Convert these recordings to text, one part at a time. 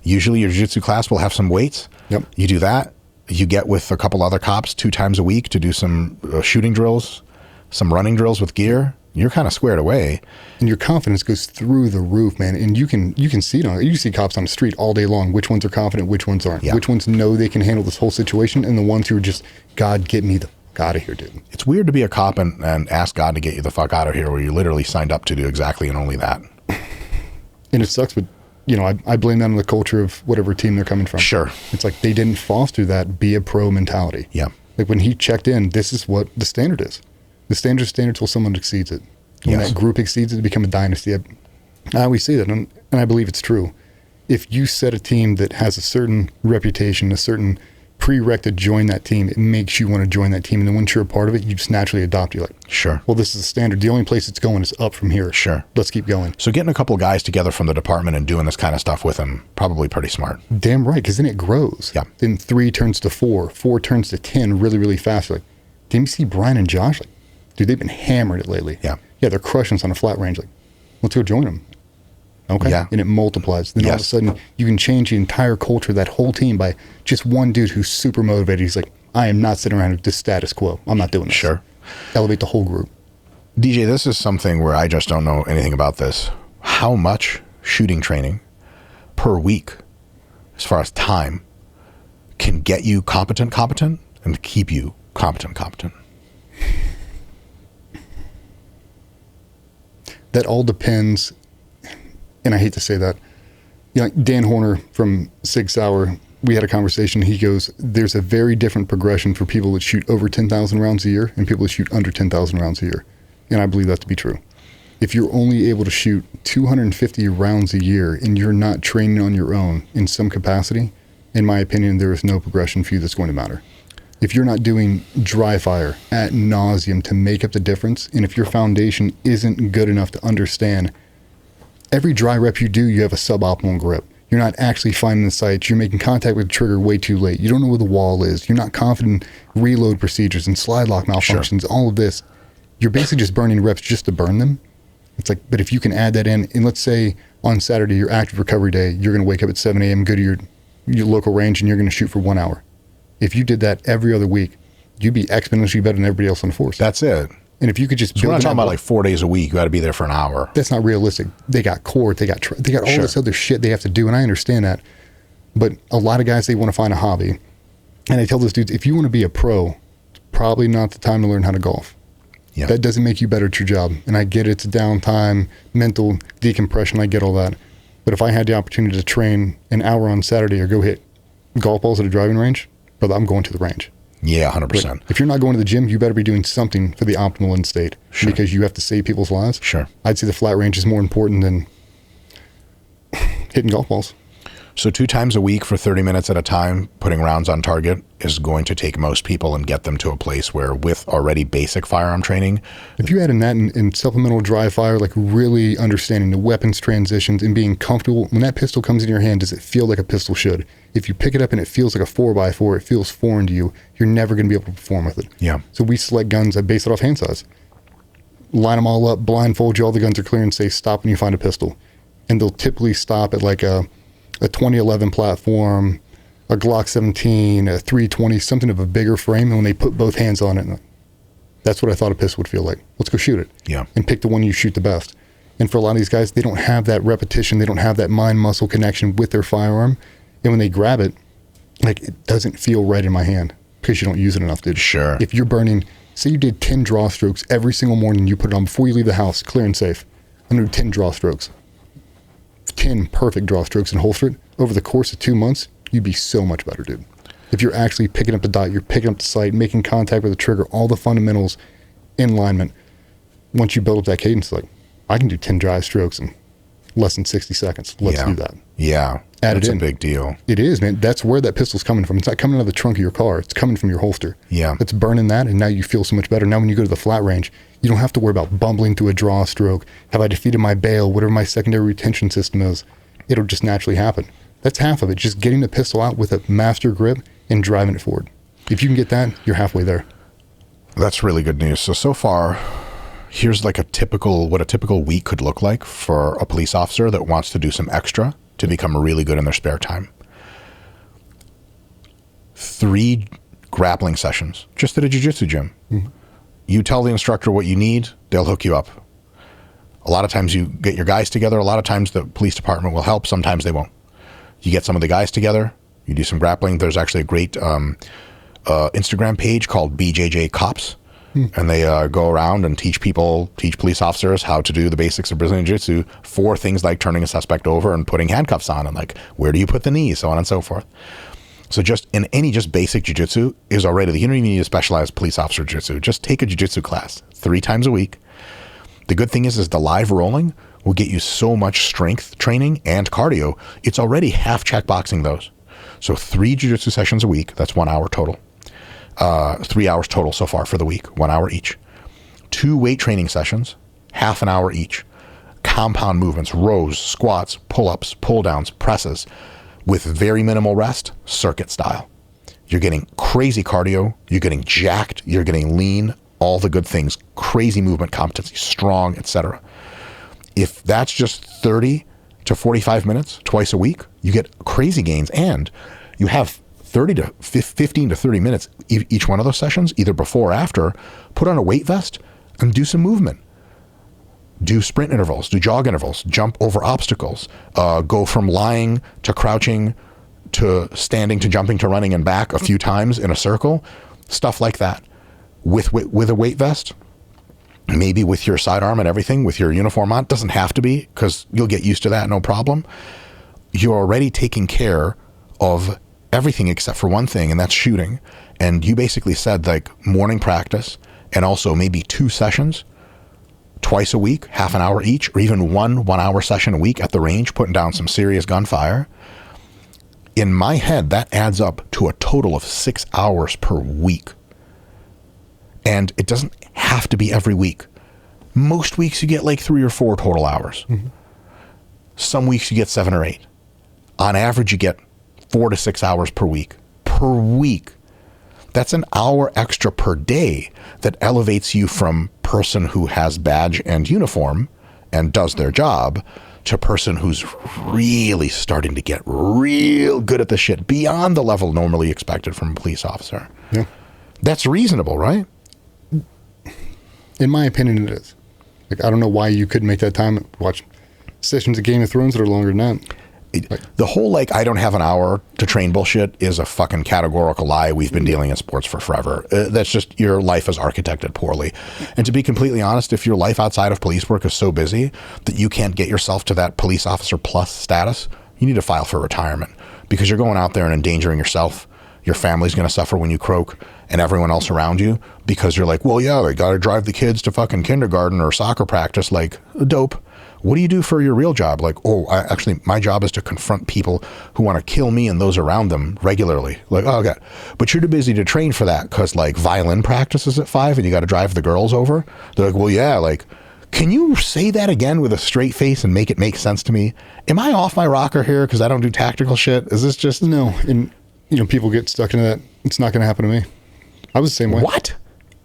Usually your jiu-jitsu class will have some weights. Yep. You do that. You get with a couple other cops 2 times a week to do some shooting drills, some running drills with gear. You're kind of squared away. And your confidence goes through the roof, man. And you can see it on, you see cops on the street all day long. Which ones are confident, which ones aren't. Yeah. Which ones know they can handle this whole situation, and the ones who are just, God, get me the fuck out of here, dude. It's weird to be a cop and ask God to get you the fuck out of here, where you literally signed up to do exactly and only that. And it sucks, but you know, I blame that on the culture of whatever team they're coming from. Sure. It's like they didn't foster that be a pro mentality. Yeah. Like when he checked in, this is what the standard is. The standard is standard till someone exceeds it. When Yes. that group exceeds it, it become a dynasty. I always say that, and I believe it's true. If you set a team that has a certain reputation, a certain prereq to join that team, it makes you want to join that team. And then once you're a part of it, you just naturally adopt. You're like, Sure. well, this is the standard. The only place it's going is up from here. Sure. Let's keep going. So getting a couple of guys together from the department and doing this kind of stuff with them, probably pretty smart. Damn right, because then it grows. Yeah. Then 3 turns to 4, 4 turns to 10 really, really fast. You're like, didn't you see Brian and Josh? Like, dude, they've been hammering it lately. Yeah. Yeah, they're crushing us on a flat range. Like, let's go join them. Okay. Yeah. And it multiplies. Then all of a Yes. sudden, you can change the entire culture of that whole team by just one dude who's super motivated. He's like, I am not sitting around with this status quo. I'm not doing this. Sure. Elevate the whole group. DJ, this is something where I just don't know anything about this. How much shooting training per week, as far as time, can get you competent, and keep you competent? That all depends, and I hate to say that. You know, like Dan Horner from Sig Sauer, we had a conversation. He goes, there's a very different progression for people that shoot over 10,000 rounds a year and people that shoot under 10,000 rounds a year. And I believe that to be true. If you're only able to shoot 250 rounds a year and you're not training on your own in some capacity, in my opinion, there is no progression for you that's going to matter. If you're not doing dry fire ad nauseum to make up the difference, and if your foundation isn't good enough to understand, every dry rep you do, you have a suboptimal grip. You're not actually finding the sights. You're making contact with the trigger way too late. You don't know where the wall is. You're not confident in reload procedures and slide lock malfunctions, all of this. You're basically just burning reps just to burn them. It's like, but if you can add that in, and let's say on Saturday, your active recovery day, you're going to wake up at 7 a.m., go to your local range, and you're going to shoot for 1 hour. If you did that every other week, you'd be exponentially better than everybody else on the force. That's it. And if you could just So we're not talking about like 4 days a week. You got to be there for an hour. That's not realistic. They got court, they got all Sure. this other shit they have to do, and I understand that. But a lot of guys, they want to find a hobby. And I tell those dudes, if you want to be a pro, it's probably not the time to learn how to golf. Yeah. That doesn't make you better at your job. And I get it's downtime, mental decompression, I get all that. But if I had the opportunity to train an hour on Saturday or go hit golf balls at a driving range, brother, I'm going to the range. Yeah, 100%. Like, if you're not going to the gym, you better be doing something for the optimal end state. Sure. Because you have to save people's lives. Sure. I'd say the flat range is more important than hitting golf balls. So 2 times a week for 30 minutes at a time, putting rounds on target is going to take most people and get them to a place where, with already basic firearm training, If you add in that in supplemental dry fire, like really understanding the weapons transitions and being comfortable, when that pistol comes in your hand, does it feel like a pistol should? If you pick it up and it feels like a 4x4, it feels foreign to you, you're never going to be able to perform with it. Yeah. So we select guns that base it off hand size. Line them all up, blindfold you, all the guns are clear, and say stop when you find a pistol. And they'll typically stop at like a 2011 platform, a Glock 17, a 320, something of a bigger frame. And when they put both hands on it, that's what I thought a pistol would feel like. Let's go shoot it. Yeah. And pick the one you shoot the best. And for a lot of these guys, they don't have that repetition. They don't have that mind-muscle connection with their firearm. And when they grab it, like, it doesn't feel right in my hand because you don't use it enough, dude. Sure. If you're burning, say you did 10 draw strokes every single morning, you put it on before you leave the house, clear and safe. I'm going to do 10 draw strokes. 10 perfect draw strokes and holster it. Over the course of 2 months, you'd be so much better, dude. If you're actually picking up the dot, you're picking up the sight, making contact with the trigger, all the fundamentals in alignment. Once you build up that cadence, like, I can do 10 dry strokes in less than 60 seconds. Let's do that. Yeah. Add That's it in. a big deal. It is, man. That's where that pistol's coming from. It's not coming out of the trunk of your car. It's coming from your holster. Yeah. It's burning that, and now you feel so much better. Now when you go to the flat range, you don't have to worry about bumbling through a draw stroke. Have I defeated my bail? Whatever my secondary retention system is, it'll just naturally happen. That's half of it. Just getting the pistol out with a master grip and driving it forward. If you can get that, you're halfway there. That's really good news. So far, here's like what a typical week could look like for a police officer that wants to do some extra to become really good in their spare time. 3 grappling sessions, just at a jiu-jitsu gym. Mm-hmm. You tell the instructor what you need, they'll hook you up. A lot of times you get your guys together. A lot of times the police department will help. Sometimes they won't. You get some of the guys together. You do some grappling. There's actually a great Instagram page called BJJ Cops. And they go around and teach police officers how to do the basics of Brazilian Jiu-Jitsu for things like turning a suspect over and putting handcuffs on and like, where do you put the knee, so on and so forth. So just in any just basic jiu-jitsu is already, you don't even need a specialized police officer jiu-jitsu. Just take a jiu-jitsu class 3 times a week. The good thing is the live rolling will get you so much strength training and cardio. It's already half check boxing those. So 3 jiu-jitsu sessions a week, that's 1 hour total. 3 hours total so far for the week, 1 hour each. 2 weight training sessions, half an hour each. Compound movements, rows, squats, pull-ups, pull-downs, presses, with very minimal rest, circuit style. You're getting crazy cardio, you're getting jacked, you're getting lean, all the good things, crazy movement competency, strong, etc. If that's just 30 to 45 minutes twice a week, you get crazy gains, and you have 30 to 15 to 30 minutes each one of those sessions, either before or after. Put on a weight vest and do some movement. Do sprint intervals, do jog intervals, jump over obstacles, go from lying to crouching to standing to jumping to running and back a few times in a circle, stuff like that. With a weight vest, maybe with your sidearm and everything, with your uniform on. Doesn't have to be, because you'll get used to that, no problem. You're already taking care of everything except for one thing, and that's shooting. And you basically said like morning practice and also maybe 2 sessions twice a week, half an hour each, or even 1 hour session a week at the range, putting down some serious gunfire. In my head, that adds up to a total of 6 hours per week. And it doesn't have to be every week. Most weeks you get like 3 or 4 total hours. Mm-hmm. Some weeks you get 7 or 8. On average, you get 4 to 6 hours per week. Per week. That's an hour extra per day that elevates you from person who has badge and uniform and does their job to person who's really starting to get real good at the shit beyond the level normally expected from a police officer. Yeah. That's reasonable, right? In my opinion, it is. Like, I don't know why you couldn't make that time watch sessions of Game of Thrones that are longer than that. The whole, like, I don't have an hour to train bullshit is a fucking categorical lie. We've been dealing in sports for forever. That's just, your life is architected poorly. And to be completely honest, if your life outside of police work is so busy that you can't get yourself to that police officer plus status, you need to file for retirement, because you're going out there and endangering yourself. Your family's going to suffer when you croak, and everyone else around you, because you're like, well, yeah, they got to drive the kids to fucking kindergarten or soccer practice. Like, dope. What do you do for your real job? Like, actually, my job is to confront people who want to kill me and those around them regularly. Like, oh, God. But you're too busy to train for that because, like, violin practice is at 5 and you got to drive the girls over. They're like, well, yeah, like, can you say that again with a straight face and make it make sense to me? Am I off my rocker here because I don't do tactical shit? Is this just... No. And, people get stuck into that. It's not going to happen to me. I was the same way. What?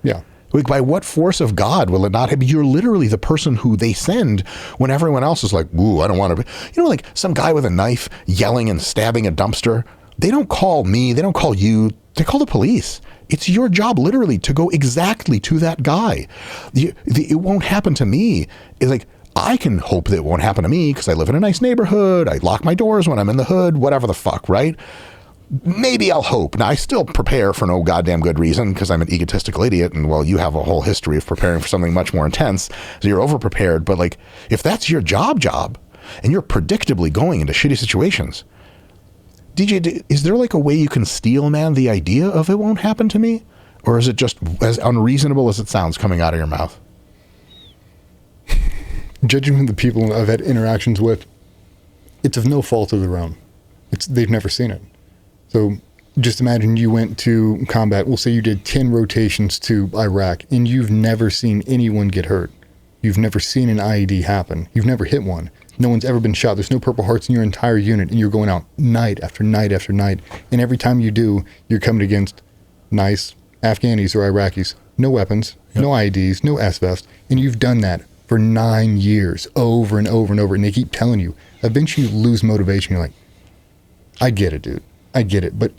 Yeah. Like, by what force of God will it not happen? You're literally the person who they send when everyone else is like, ooh, I don't want to. Like some guy with a knife yelling and stabbing a dumpster. They don't call me. They don't call you. They call the police. It's your job literally to go exactly to that guy. It won't happen to me. It's like, I can hope that it won't happen to me because I live in a nice neighborhood. I lock my doors when I'm in the hood, whatever the fuck, right? Maybe I'll hope. Now, I still prepare for no goddamn good reason because I'm an egotistical idiot, and, well, you have a whole history of preparing for something much more intense, so you're over-prepared. But, like, if that's your job, and you're predictably going into shitty situations, DJ, is there, like, a way you can steel man the idea of it won't happen to me? Or is it just as unreasonable as it sounds coming out of your mouth? Judging from the people I've had interactions with, it's of no fault of their own. They've never seen it. So just imagine you went to combat. We'll say you did 10 rotations to Iraq, and you've never seen anyone get hurt. You've never seen an IED happen. You've never hit one. No one's ever been shot. There's no Purple Hearts in your entire unit, and you're going out night after night after night. And every time you do, you're coming against nice Afghanis or Iraqis. No weapons, no IEDs, no S-vest, and you've done that for 9 years, over and over and over, and they keep telling you, eventually you lose motivation. You're like, I get it, dude. I get it. But